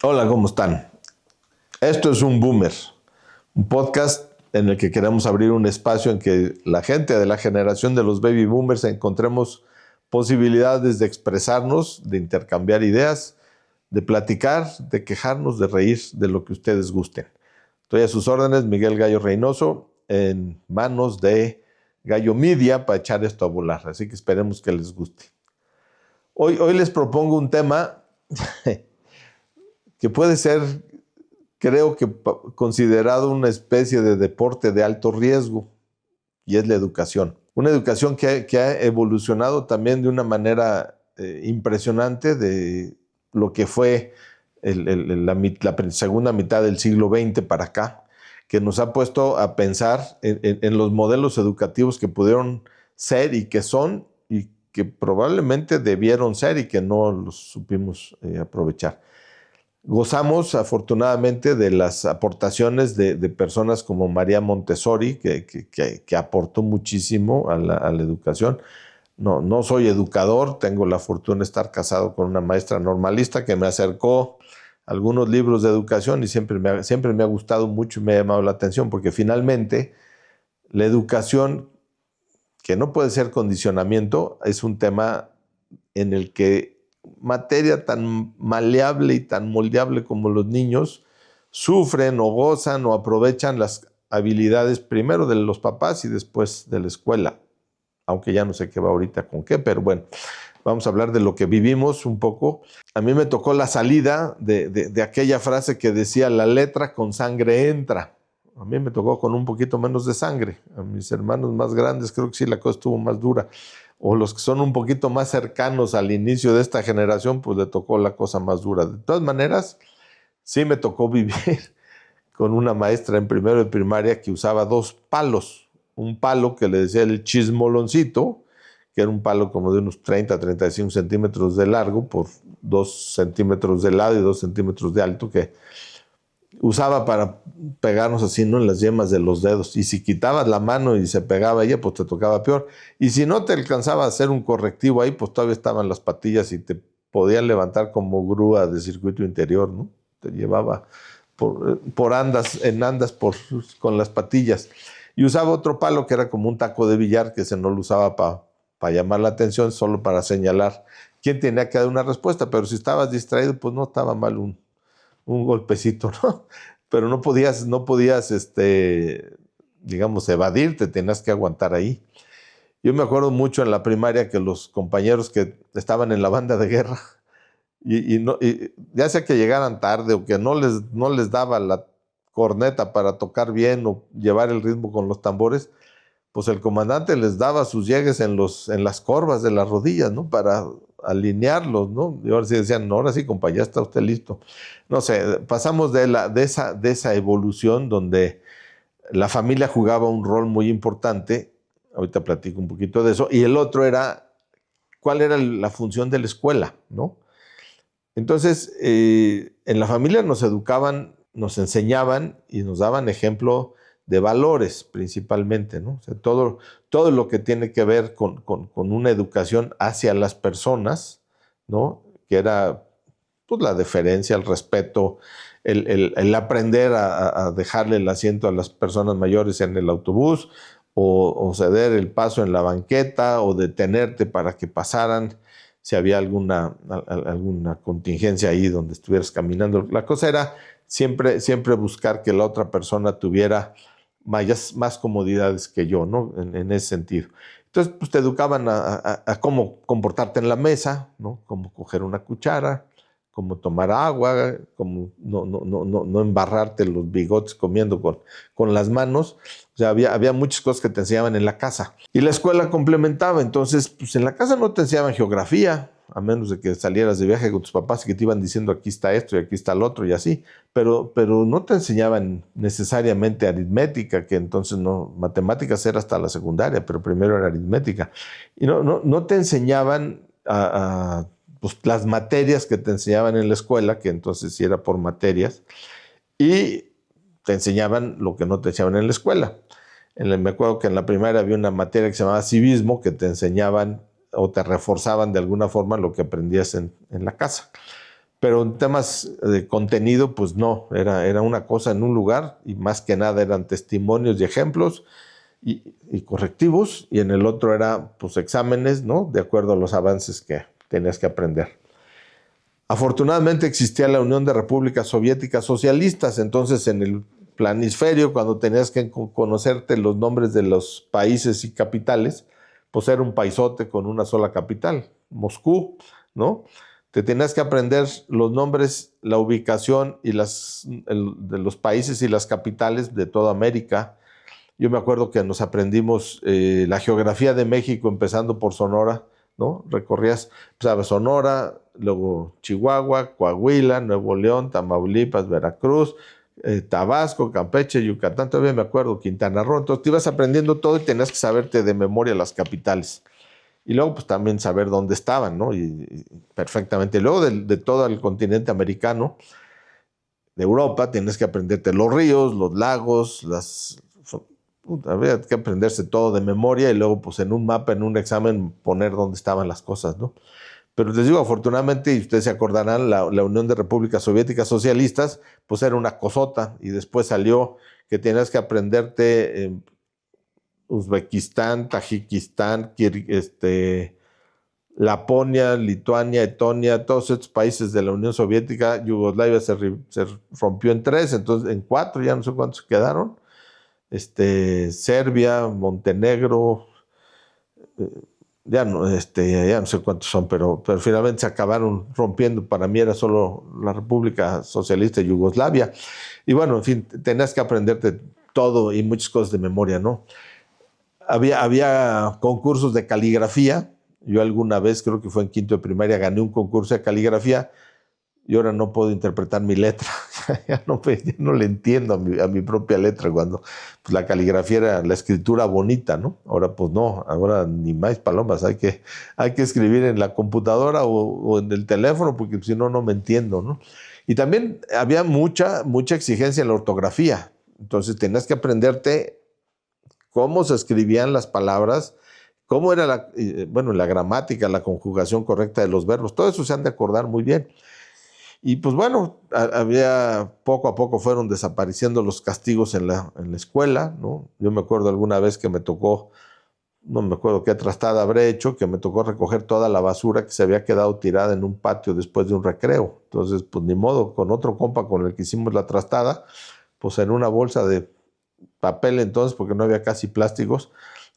Hola, ¿cómo están? Esto es Un Boomer, un podcast en el que queremos abrir un espacio en que la gente de la generación de los baby boomers encontremos posibilidades de expresarnos, de intercambiar ideas, de platicar, de quejarnos, de reír, de lo que ustedes gusten. Estoy a sus órdenes, Miguel Gallo Reynoso, en manos de Gallo Media para echar esto a volar, así que esperemos que les guste. Hoy les propongo un tema que puede ser, creo que considerado una especie de deporte de alto riesgo, y es la educación. Una educación que ha evolucionado también de una manera impresionante de lo que fue la segunda mitad del siglo XX para acá, que nos ha puesto a pensar en los modelos educativos que pudieron ser y que son y que probablemente debieron ser y que no los supimos aprovechar. Gozamos afortunadamente de las aportaciones de personas como María Montessori, que aportó muchísimo a la educación. No soy educador, tengo la fortuna de estar casado con una maestra normalista que me acercó algunos libros de educación y siempre me ha gustado mucho y me ha llamado la atención, porque finalmente la educación, que no puede ser condicionamiento, es un tema en el que materia tan maleable y tan moldeable como los niños sufren o gozan o aprovechan las habilidades primero de los papás y después de la escuela, aunque ya no sé qué va ahorita con qué, pero bueno, vamos a hablar de lo que vivimos un poco. A mí me tocó la salida de aquella frase que decía: la letra con sangre entra. A mí me tocó con un poquito menos de sangre. A mis hermanos más grandes creo que sí la cosa estuvo más dura. O los que son un poquito más cercanos al inicio de esta generación, pues le tocó la cosa más dura. De todas maneras, sí me tocó vivir con una maestra en primero de primaria que usaba dos palos. Un palo que le decía el chismoloncito, que era un palo como de unos 30-35 centímetros de largo por 2 centímetros de lado y 2 centímetros de alto, que usaba para pegarnos así, ¿no?, en las yemas de los dedos. Y si quitabas la mano y se pegaba ella, pues te tocaba peor. Y si no te alcanzaba a hacer un correctivo ahí, pues todavía estaban las patillas y te podían levantar como grúa de circuito interior, ¿no? Te llevaba por andas con las patillas. Y usaba otro palo que era como un taco de billar, que ese no lo usaba para llamar la atención, solo para señalar quién tenía que dar una respuesta. Pero si estabas distraído, pues no estaba mal un golpecito, ¿no? Pero no podías, digamos, evadirte, tenías que aguantar ahí. Yo me acuerdo mucho en la primaria que los compañeros que estaban en la banda de guerra, y ya sea que llegaran tarde o que no les daba la corneta para tocar bien o llevar el ritmo con los tambores, pues el comandante les daba sus llegues en las corvas de las rodillas, ¿no? Para alinearlos, ¿no? Y ahora sí decían: no, ahora sí, compa, ya está usted listo. No sé, pasamos de esa evolución donde la familia jugaba un rol muy importante. Ahorita platico un poquito de eso. Y el otro era, ¿cuál era la función de la escuela, ¿no? Entonces, en la familia nos educaban, nos enseñaban y nos daban ejemplo de valores principalmente, ¿no? O sea, todo lo que tiene que ver con una educación hacia las personas, ¿no? Que era, pues, la deferencia, el respeto, el aprender a dejarle el asiento a las personas mayores en el autobús, o ceder el paso en la banqueta, o detenerte para que pasaran si había alguna contingencia ahí donde estuvieras caminando. La cosa era siempre buscar que la otra persona tuviera más comodidades que yo, ¿no? En ese sentido. Entonces, pues te educaban a cómo comportarte en la mesa, ¿no? Cómo coger una cuchara, cómo tomar agua, cómo no embarrarte los bigotes comiendo con las manos. O sea, había muchas cosas que te enseñaban en la casa. Y la escuela complementaba. Entonces, pues en la casa no te enseñaban geografía, a menos de que salieras de viaje con tus papás y que te iban diciendo: aquí está esto y aquí está el otro y así. Pero no te enseñaban necesariamente aritmética, que entonces no, matemáticas era hasta la secundaria, pero primero era aritmética. Y no te enseñaban pues, las materias que te enseñaban en la escuela, que entonces sí era por materias, y te enseñaban lo que no te enseñaban en la escuela. Me acuerdo que en la primaria había una materia que se llamaba civismo, que te enseñaban o te reforzaban de alguna forma lo que aprendías en la casa. Pero en temas de contenido, pues no, era una cosa en un lugar y más que nada eran testimonios y ejemplos y correctivos, y en el otro era pues exámenes, ¿no? De acuerdo a los avances que tenías que aprender. Afortunadamente existía la Unión de Repúblicas Soviéticas Socialistas, entonces en el planisferio, cuando tenías que conocerte los nombres de los países y capitales, pues era un paisote con una sola capital, Moscú, ¿no? Te tenías que aprender los nombres, la ubicación y de los países y las capitales de toda América. Yo me acuerdo que nos aprendimos la geografía de México, empezando por Sonora, ¿no? Recorrías, sabes, Sonora, luego Chihuahua, Coahuila, Nuevo León, Tamaulipas, Veracruz, Tabasco, Campeche, Yucatán, todavía me acuerdo, Quintana Roo. Entonces te ibas aprendiendo todo y tenías que saberte de memoria las capitales. Y luego pues también saber dónde estaban, ¿no? Y perfectamente. Luego de todo el continente americano, de Europa, tienes que aprenderte los ríos, los lagos, había que aprenderse todo de memoria y luego pues en un mapa, en un examen, poner dónde estaban las cosas, ¿no? Pero les digo, afortunadamente, y ustedes se acordarán, la Unión de Repúblicas Soviéticas Socialistas, pues era una cosota, y después salió que tenías que aprenderte Uzbekistán, Tajikistán, Laponia, Lituania, Letonia, todos estos países de la Unión Soviética. Yugoslavia se rompió en 3, entonces en 4, ya no sé cuántos quedaron. Serbia, Montenegro, ya no sé cuántos son, pero finalmente se acabaron rompiendo. Para mí era solo la República Socialista de Yugoslavia. Y bueno, en fin, tenías que aprenderte todo y muchas cosas de memoria, ¿no? Había concursos de caligrafía. Yo alguna vez, creo que fue en quinto de primaria, gané un concurso de caligrafía y ahora no puedo interpretar mi letra. ya no le entiendo a mi propia letra, cuando pues, la caligrafía era la escritura bonita, ¿no? Ahora pues no, ahora ni más palomas, hay que escribir en la computadora o en el teléfono, porque si no, no me entiendo, ¿no? Y también había mucha exigencia en la ortografía, entonces tenías que aprenderte cómo se escribían las palabras, cómo era la gramática, la conjugación correcta de los verbos. Todo eso se han de acordar muy bien. Y pues bueno, poco a poco fueron desapareciendo los castigos en la escuela, ¿no? Yo me acuerdo alguna vez que me tocó, no me acuerdo qué trastada habré hecho, que me tocó recoger toda la basura que se había quedado tirada en un patio después de un recreo. Entonces, pues ni modo, con otro compa con el que hicimos la trastada, pues en una bolsa de papel entonces, porque no había casi plásticos,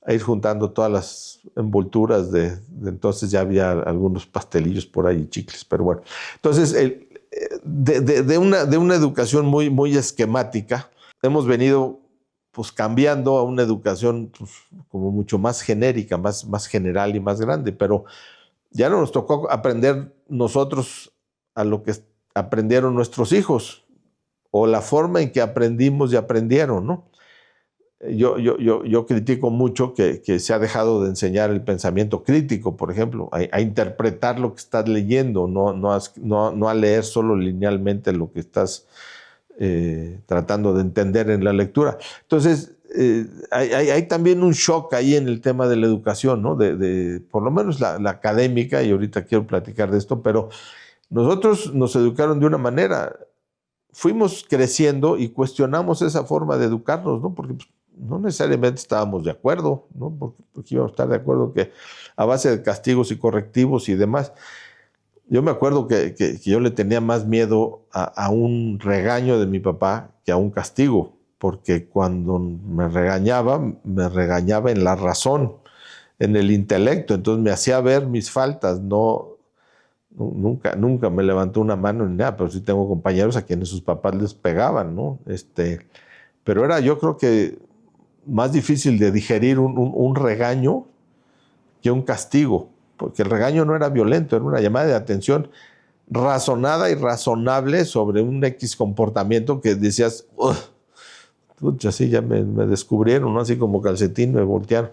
a ir juntando todas las envolturas de entonces. Ya había algunos pastelillos por ahí, chicles, pero bueno. Entonces, de una educación muy esquemática, hemos venido pues cambiando a una educación pues, como mucho más genérica, más general y más grande, pero ya no nos tocó aprender nosotros a lo que aprendieron nuestros hijos, o la forma en que aprendimos y aprendieron, ¿no? Yo critico mucho que se ha dejado de enseñar el pensamiento crítico, por ejemplo, a interpretar lo que estás leyendo, no a leer solo linealmente lo que estás tratando de entender en la lectura. Entonces, hay también un shock ahí en el tema de la educación, ¿no? Por lo menos la académica, y ahorita quiero platicar de esto, pero nosotros nos educaron de una manera. Fuimos creciendo y cuestionamos esa forma de educarnos, ¿no? Porque pues, no necesariamente estábamos de acuerdo, ¿no? Porque íbamos a estar de acuerdo que a base de castigos y correctivos y demás. Yo me acuerdo que yo le tenía más miedo a un regaño de mi papá que a un castigo, porque cuando me regañaba en la razón, en el intelecto, entonces me hacía ver mis faltas. Nunca me levantó una mano ni nada, pero sí tengo compañeros a quienes sus papás les pegaban, ¿no? Pero era, yo creo que más difícil de digerir un regaño que un castigo, porque el regaño no era violento, era una llamada de atención razonada y razonable sobre un X comportamiento que decías, así ya me descubrieron, ¿no? Así como calcetín me voltearon.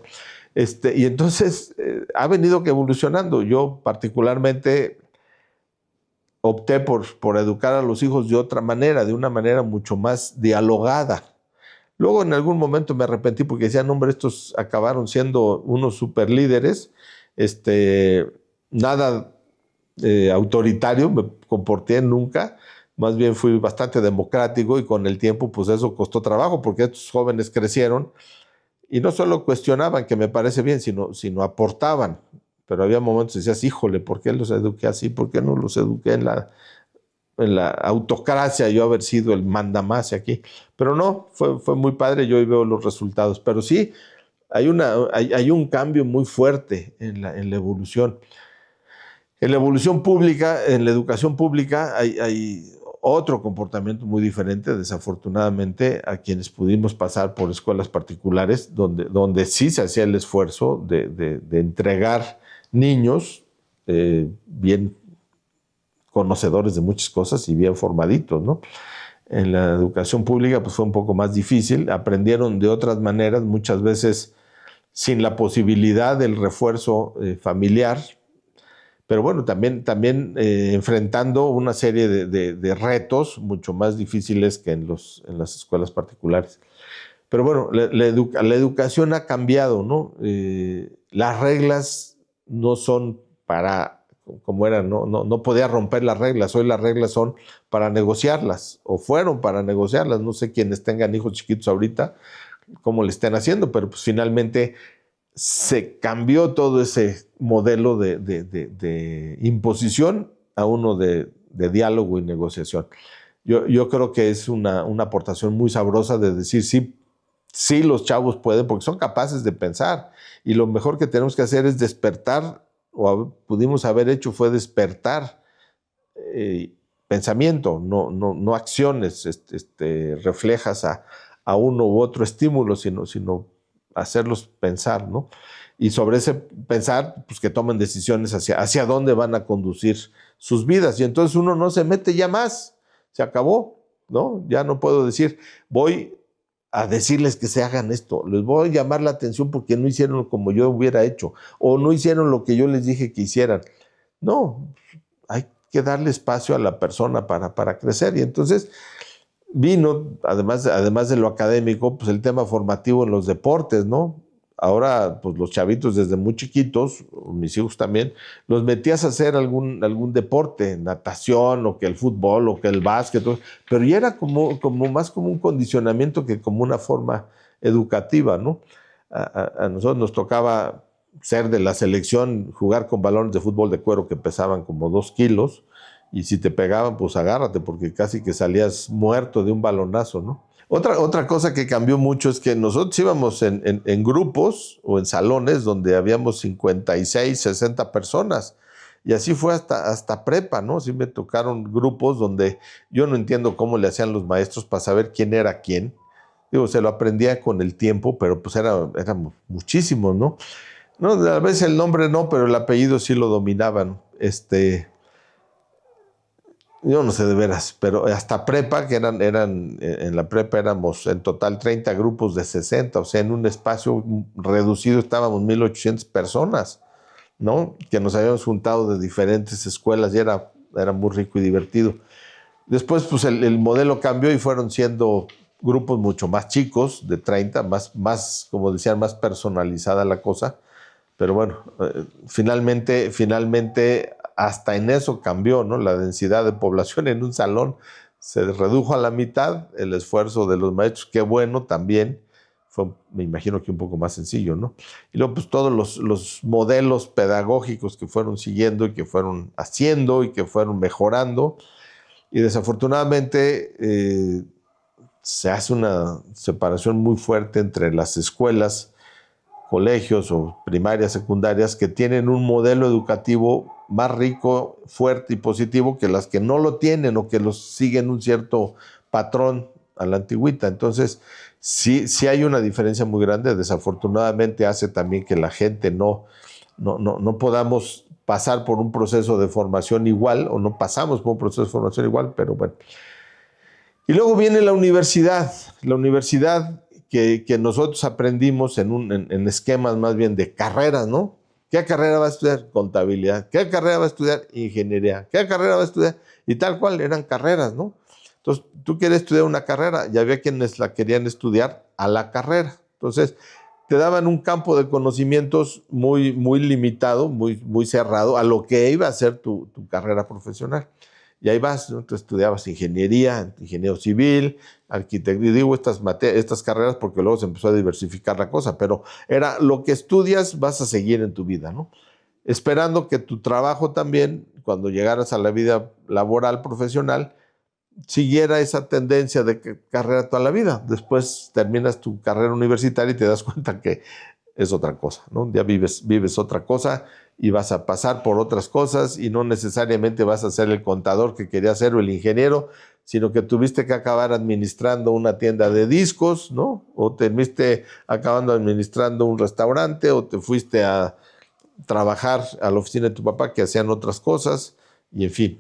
Y entonces ha venido evolucionando. Yo particularmente opté por educar a los hijos de otra manera, de una manera mucho más dialogada. Luego en algún momento me arrepentí porque decían, hombre, estos acabaron siendo unos super líderes. Nada autoritario, me comporté nunca. Más bien fui bastante democrático y con el tiempo pues eso costó trabajo porque estos jóvenes crecieron y no solo cuestionaban, que me parece bien, sino aportaban. Pero había momentos que decías, híjole, ¿por qué los eduqué así? ¿Por qué no los eduqué en la autocracia, yo haber sido el mandamás aquí? Pero no, fue muy padre, yo hoy veo los resultados. Pero sí, hay un cambio muy fuerte en la evolución. En la evolución pública, en la educación pública, hay otro comportamiento muy diferente, desafortunadamente, a quienes pudimos pasar por escuelas particulares, donde sí se hacía el esfuerzo de entregar niños bien conocedores de muchas cosas y bien formaditos, ¿no? En la educación pública pues fue un poco más difícil, aprendieron de otras maneras, muchas veces sin la posibilidad del refuerzo familiar, pero bueno, también enfrentando una serie de retos mucho más difíciles que en las escuelas particulares. Pero bueno, la educación ha cambiado, ¿no? Las reglas no son para, como eran, no podía romper las reglas. Hoy las reglas son para negociarlas, o fueron para negociarlas. No sé quienes tengan hijos chiquitos ahorita, cómo le estén haciendo, pero pues finalmente se cambió todo ese modelo de imposición a uno de diálogo y negociación. Yo creo que es una aportación muy sabrosa de decir, sí, los chavos pueden, porque son capaces de pensar, y lo mejor que tenemos que hacer es despertar, pudimos haber hecho fue despertar pensamiento, no acciones reflejas a uno u otro estímulo, sino hacerlos pensar, ¿no? Y sobre ese pensar, pues que tomen decisiones hacia dónde van a conducir sus vidas. Y entonces uno no se mete ya más, se acabó, ¿no? Ya no puedo decir, voy a decirles que se hagan esto, les voy a llamar la atención porque no hicieron como yo hubiera hecho, o no hicieron lo que yo les dije que hicieran. No, hay que darle espacio a la persona para crecer. Y entonces vino, además de lo académico, pues el tema formativo en los deportes, ¿no? Ahora, pues los chavitos desde muy chiquitos, mis hijos también, los metías a hacer algún deporte, natación, o que el fútbol, o que el básquet, pero ya era como más como un condicionamiento que como una forma educativa, ¿no? A nosotros nos tocaba ser de la selección, jugar con balones de fútbol de cuero que pesaban como 2 kilos, y si te pegaban, pues agárrate, porque casi que salías muerto de un balonazo, ¿no? Otra cosa que cambió mucho es que nosotros íbamos en grupos o en salones donde habíamos 56, 60 personas. Y así fue hasta prepa, ¿no? Sí me tocaron grupos donde yo no entiendo cómo le hacían los maestros para saber quién era quién. Digo, se lo aprendía con el tiempo, pero pues éramos muchísimos, ¿no? No, a veces el nombre no, pero el apellido sí lo dominaban. Yo no sé de veras, pero hasta prepa, que en la prepa éramos en total 30 grupos de 60, o sea, en un espacio reducido estábamos 1,800 personas, ¿no? Que nos habíamos juntado de diferentes escuelas y era muy rico y divertido. Después, pues el modelo cambió y fueron siendo grupos mucho más chicos, de 30, más, como decían, más personalizada la cosa. Pero bueno, finalmente hasta en eso cambió, ¿no? La densidad de población en un salón se redujo a la mitad, el esfuerzo de los maestros, qué bueno también, fue, me imagino que un poco más sencillo, ¿no? Y luego pues todos los modelos pedagógicos que fueron siguiendo y que fueron haciendo y que fueron mejorando, y desafortunadamente se hace una separación muy fuerte entre las escuelas, colegios o primarias, secundarias, que tienen un modelo educativo más rico, fuerte y positivo que las que no lo tienen o que los siguen un cierto patrón a la antigüita. Entonces, sí hay una diferencia muy grande. Desafortunadamente hace también que la gente no podamos pasar por un proceso de formación igual, o no pasamos por un proceso de formación igual, pero bueno. Y luego viene la universidad. La universidad que nosotros aprendimos en esquemas más bien de carreras, ¿no? ¿Qué carrera va a estudiar? Contabilidad. ¿Qué carrera va a estudiar? Ingeniería. ¿Qué carrera va a estudiar? Y tal cual, eran carreras, ¿no? Entonces, tú quieres estudiar una carrera, ya había quienes la querían estudiar a la carrera. Entonces, te daban un campo de conocimientos muy limitado, muy cerrado a lo que iba a ser tu carrera profesional. Y ahí vas, ¿no? Tú estudiabas ingeniería, ingeniero civil, arquitecto, y digo estas carreras porque luego se empezó a diversificar la cosa, pero era lo que estudias vas a seguir en tu vida, ¿no? Esperando que tu trabajo también, cuando llegaras a la vida laboral, profesional, siguiera esa tendencia de carrera toda la vida. Después terminas tu carrera universitaria y te das cuenta que es otra cosa, ¿no? Ya vives otra cosa y vas a pasar por otras cosas y no necesariamente vas a ser el contador que querías ser o el ingeniero, sino que tuviste que acabar administrando una tienda de discos, ¿no? O terminaste acabando administrando un restaurante o te fuiste a trabajar a la oficina de tu papá que hacían otras cosas y en fin.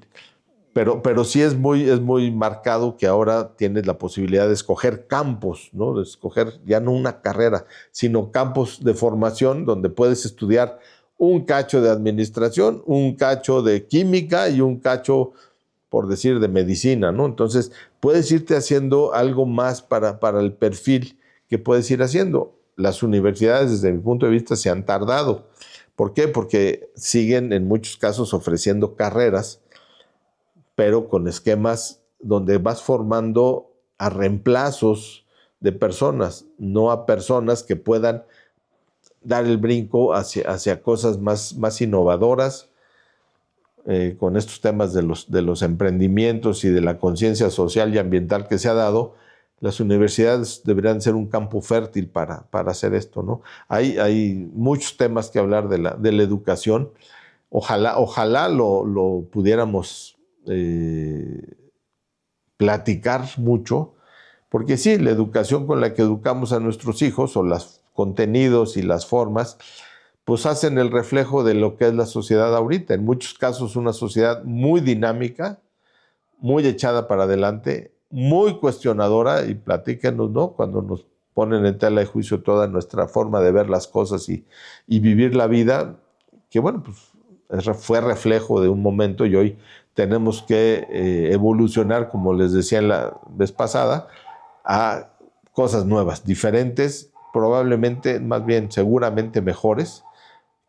Pero sí es muy marcado que ahora tienes la posibilidad de escoger campos, ¿no? De escoger ya no una carrera, sino campos de formación donde puedes estudiar un cacho de administración, un cacho de química y un cacho, por decir, de medicina, ¿no? Entonces, puedes irte haciendo algo más para el perfil que puedes ir haciendo. Las universidades, desde mi punto de vista, se han tardado. ¿Por qué? Porque siguen en muchos casos ofreciendo carreras, pero con esquemas donde vas formando a reemplazos de personas, no a personas que puedan dar el brinco hacia cosas más innovadoras, con estos temas de los emprendimientos y de la conciencia social y ambiental que se ha dado. Las universidades deberían ser un campo fértil para hacer esto, ¿no? Hay muchos temas que hablar de la educación. Ojalá lo pudiéramos platicar mucho, porque sí, la educación con la que educamos a nuestros hijos, o los contenidos y las formas, pues hacen el reflejo de lo que es la sociedad ahorita. En muchos casos una sociedad muy dinámica, muy echada para adelante, muy cuestionadora, y platíquenos, ¿no? Cuando nos ponen en tela de juicio toda nuestra forma de ver las cosas y vivir la vida, que bueno, pues fue reflejo de un momento y hoy tenemos que evolucionar, como les decía la vez pasada, a cosas nuevas, diferentes, probablemente, más bien, seguramente mejores,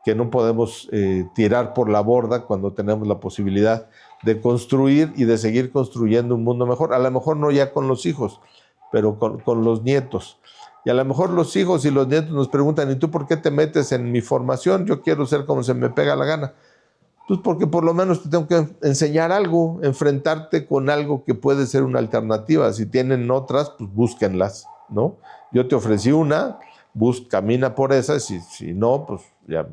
que no podemos tirar por la borda cuando tenemos la posibilidad de construir y de seguir construyendo un mundo mejor. A lo mejor no ya con los hijos, pero con los nietos. Y a lo mejor los hijos y los nietos nos preguntan, ¿y tú por qué te metes en mi formación? Yo quiero ser como se me pega la gana. Pues porque por lo menos te tengo que enseñar algo, enfrentarte con algo que puede ser una alternativa. Si tienen otras, pues búsquenlas, ¿no? Yo te ofrecí una, camina por esa, si no, pues ya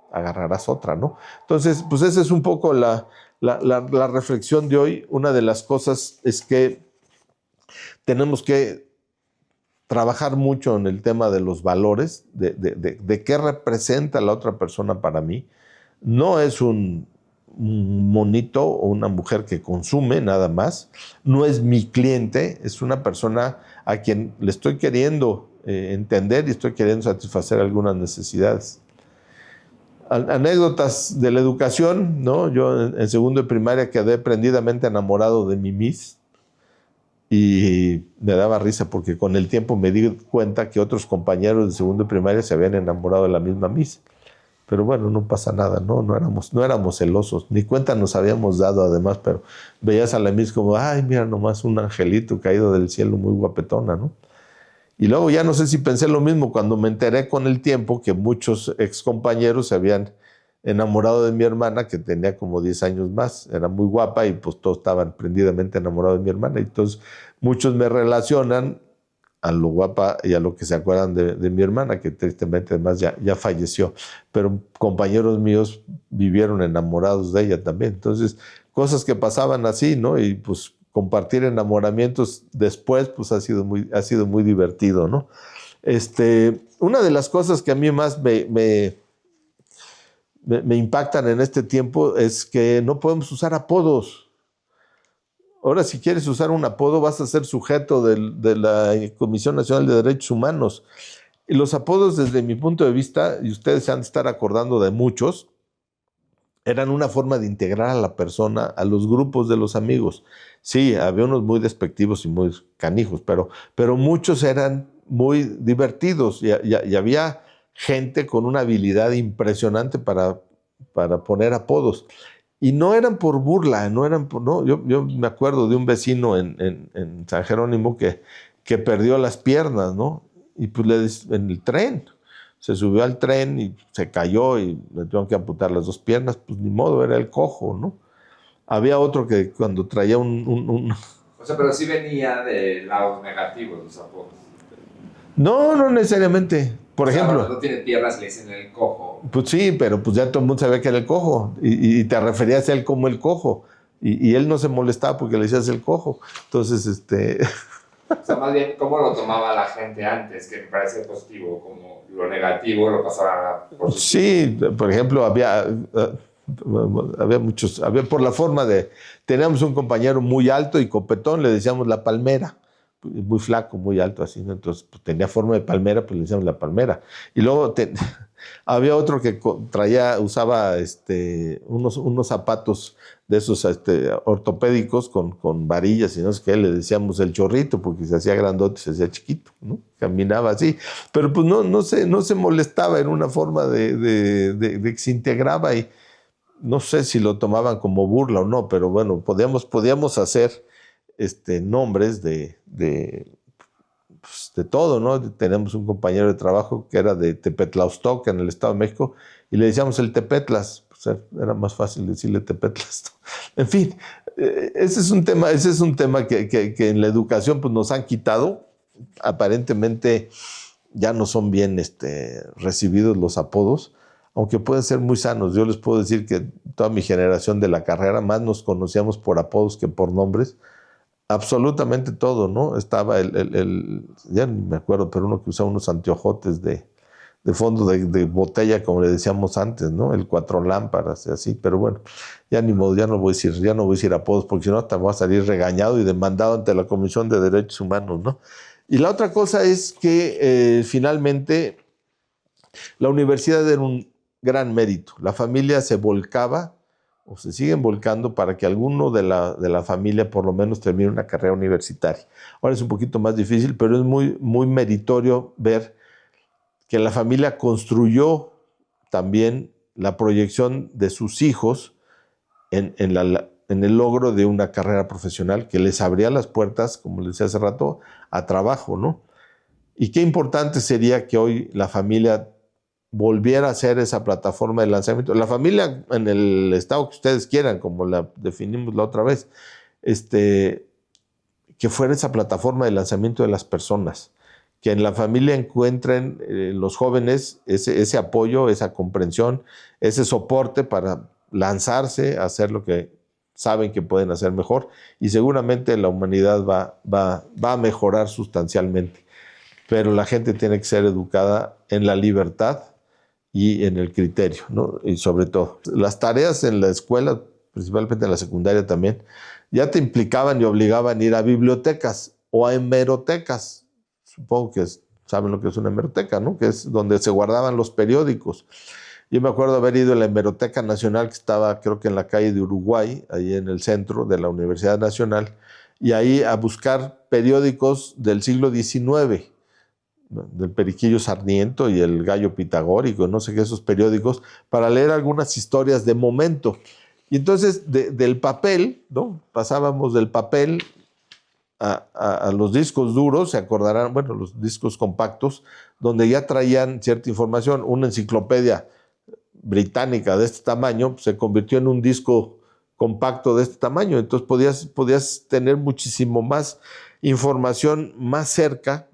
agarrarás otra, ¿no? Entonces, pues esa es un poco la reflexión de hoy. Una de las cosas es que tenemos que trabajar mucho en el tema de los valores, de qué representa la otra persona para mí. No es un monito o una mujer que consume nada más, no es mi cliente, es una persona a quien le estoy queriendo entender y estoy queriendo satisfacer algunas necesidades. Anécdotas de la educación, ¿no? Yo en segundo de primaria quedé prendidamente enamorado de mi Miss y me daba risa porque con el tiempo me di cuenta que otros compañeros de segundo de primaria se habían enamorado de la misma Miss. Pero bueno, no pasa nada, ¿no? No éramos celosos, ni cuenta nos habíamos dado además, pero veías a la Miss como, ay, mira nomás un angelito caído del cielo, muy guapetona, ¿no? Y luego ya no sé si pensé lo mismo cuando me enteré con el tiempo que muchos excompañeros se habían enamorado de mi hermana, que tenía como 10 años más, era muy guapa y pues todos estaban prendidamente enamorados de mi hermana. Y entonces muchos me relacionan a lo guapa y a lo que se acuerdan de mi hermana, que tristemente además ya falleció, pero compañeros míos vivieron enamorados de ella también. Entonces, cosas que pasaban así, ¿no? Y pues compartir enamoramientos después, pues ha sido muy divertido, ¿no? Una de las cosas que a mí más me impactan en este tiempo es que no podemos usar apodos. Ahora, si quieres usar un apodo, vas a ser sujeto de la Comisión Nacional de Derechos Humanos. Y los apodos, desde mi punto de vista, y ustedes se han de estar acordando de muchos, eran una forma de integrar a la persona a los grupos de los amigos. Sí, había unos muy despectivos y muy canijos, pero muchos eran muy divertidos y había gente con una habilidad impresionante para poner apodos. Y no eran por burla, no. Yo me acuerdo de un vecino en San Jerónimo que perdió las piernas, ¿no? Y pues en el tren, se subió al tren y se cayó y le tuvieron que amputar las dos piernas, pues ni modo, era el cojo, ¿no? Había otro que cuando traía O sea, pero sí venía de lados negativos los apodos. No necesariamente. Por ejemplo. Cuando no tiene piernas le dicen el cojo. Pues sí, pero pues ya todo el mundo sabía que era el cojo y te referías a él como el cojo y él no se molestaba porque le decías el cojo. Entonces, O sea, más bien, ¿cómo lo tomaba la gente antes? Que me parece positivo, como lo negativo lo pasaba por su... Sí, por ejemplo, había por la forma teníamos un compañero muy alto y copetón, le decíamos la palmera, muy flaco, muy alto así, ¿no? Entonces pues, tenía forma de palmera, pues le decíamos la palmera. Y luego había otro que usaba unos zapatos de esos ortopédicos con varillas y no sé qué, le decíamos el chorrito porque se hacía grandote y se hacía chiquito, ¿no? Caminaba así, pero pues no se molestaba, era una forma de que se integraba y no sé si lo tomaban como burla o no, pero bueno, podíamos hacer nombres pues, de todo, ¿no? Tenemos un compañero de trabajo que era de Tepetlaustoc, en el Estado de México, y le decíamos el Tepetlas, pues era más fácil decirle Tepetlas. En fin, ese es un tema que en la educación pues, nos han quitado. Aparentemente ya no son bien recibidos los apodos, aunque pueden ser muy sanos. Yo les puedo decir que toda mi generación de la carrera más nos conocíamos por apodos que por nombres. Absolutamente todo, ¿no? Estaba ya ni me acuerdo, pero uno que usaba unos anteojotes de fondo de botella, como le decíamos antes, ¿no? El cuatro lámparas y así, pero bueno, ya ni modo, ya no voy a decir apodos, porque si no, hasta voy a salir regañado y demandado ante la Comisión de Derechos Humanos, ¿no? Y la otra cosa es que finalmente la universidad era un gran mérito. La familia se volcaba o se siguen volcando para que alguno de la familia por lo menos termine una carrera universitaria. Ahora es un poquito más difícil, pero es muy, muy meritorio ver que la familia construyó también la proyección de sus hijos en el logro de una carrera profesional que les abría las puertas, como les decía hace rato, a trabajo, ¿no? Y qué importante sería que hoy la familia volviera a ser esa plataforma de lanzamiento. La familia en el estado que ustedes quieran, como la definimos la otra vez, que fuera esa plataforma de lanzamiento de las personas, que en la familia encuentren los jóvenes ese apoyo, esa comprensión, ese soporte para lanzarse a hacer lo que saben que pueden hacer mejor y seguramente la humanidad va a mejorar sustancialmente. Pero la gente tiene que ser educada en la libertad y en el criterio, ¿no? Y sobre todo, las tareas en la escuela, principalmente en la secundaria también, ya te implicaban y obligaban a ir a bibliotecas o a hemerotecas. Supongo que saben lo que es una hemeroteca, ¿no? Que es donde se guardaban los periódicos. Yo me acuerdo haber ido a la Hemeroteca Nacional, que estaba creo que en la calle de Uruguay, ahí en el centro de la Universidad Nacional, y ahí a buscar periódicos del siglo XIX, del Periquillo Sarmiento y el Gallo Pitagórico, no sé qué, esos periódicos, para leer algunas historias de momento. Y entonces del papel, ¿no? Pasábamos del papel a los discos duros, se acordarán, bueno, los discos compactos, donde ya traían cierta información. Una enciclopedia británica de este tamaño se convirtió en un disco compacto de este tamaño, entonces podías tener muchísimo más información más cerca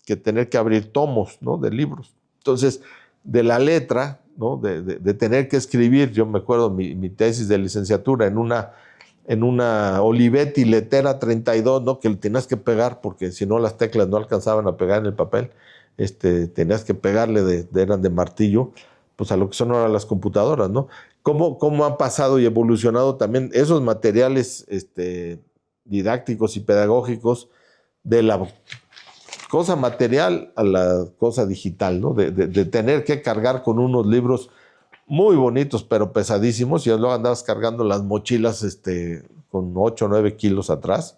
que tener que abrir tomos, ¿no? De libros. Entonces, de la letra, ¿no? de tener que escribir, yo me acuerdo mi tesis de licenciatura en una Olivetti Letera 32, ¿no? Que le tenías que pegar porque si no las teclas no alcanzaban a pegar en el papel, tenías que pegarle, eran de martillo, pues a lo que son ahora las computadoras, ¿no? ¿Cómo han pasado y evolucionado también esos materiales didácticos y pedagógicos de la cosa material a la cosa digital, ¿no? De tener que cargar con unos libros muy bonitos, pero pesadísimos, y luego andabas cargando las mochilas con 8 o 9 kilos atrás,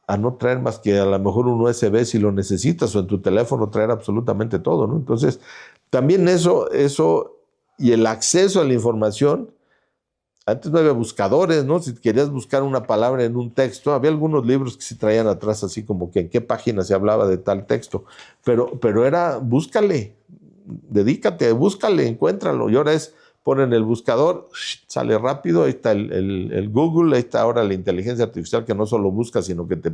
a no traer más que a lo mejor un USB si lo necesitas, o en tu teléfono traer absolutamente todo, ¿no? Entonces, también eso y el acceso a la información. Antes no había buscadores, ¿no? Si querías buscar una palabra en un texto, había algunos libros que sí traían atrás así como que en qué página se hablaba de tal texto, pero era búscale, dedícate, búscale, encuéntralo. Y ahora es ponen el buscador, sale rápido, ahí está el Google, ahí está ahora la inteligencia artificial que no solo busca, sino que te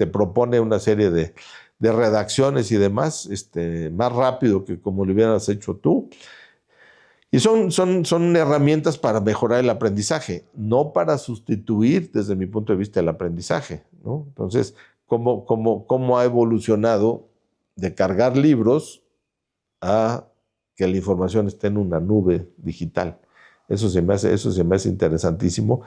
propone una serie de redacciones y demás, más rápido que como lo hubieras hecho tú. Y son herramientas para mejorar el aprendizaje, no para sustituir, desde mi punto de vista, el aprendizaje, ¿no? Entonces, ¿cómo ha evolucionado de cargar libros a que la información esté en una nube digital? Eso se me hace interesantísimo.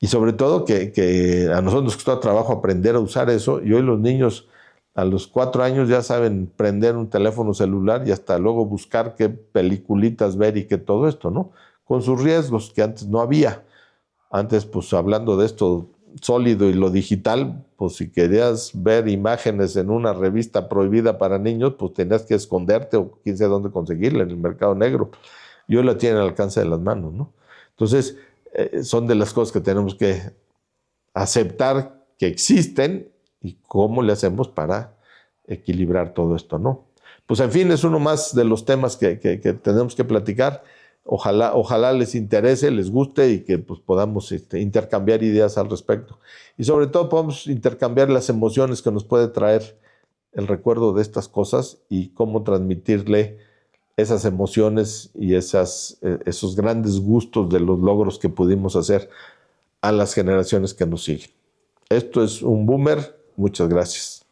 Y sobre todo que a nosotros nos costó trabajo aprender a usar eso, y hoy los niños a los 4 años ya saben prender un teléfono celular y hasta luego buscar qué peliculitas ver y qué todo esto, ¿no? Con sus riesgos que antes no había. Antes, pues hablando de esto sólido y lo digital, pues si querías ver imágenes en una revista prohibida para niños, pues tenías que esconderte o quién sabe dónde conseguirla, en el mercado negro. Y hoy la tienen al alcance de las manos, ¿no? Entonces, son de las cosas que tenemos que aceptar que existen. ¿Y cómo le hacemos para equilibrar todo esto, no? Pues en fin, es uno más de los temas que tenemos que platicar. Ojalá les interese, les guste y que pues, podamos intercambiar ideas al respecto. Y sobre todo podamos intercambiar las emociones que nos puede traer el recuerdo de estas cosas y cómo transmitirle esas emociones y esos grandes gustos de los logros que pudimos hacer a las generaciones que nos siguen. Esto es un Boomer. Muchas gracias.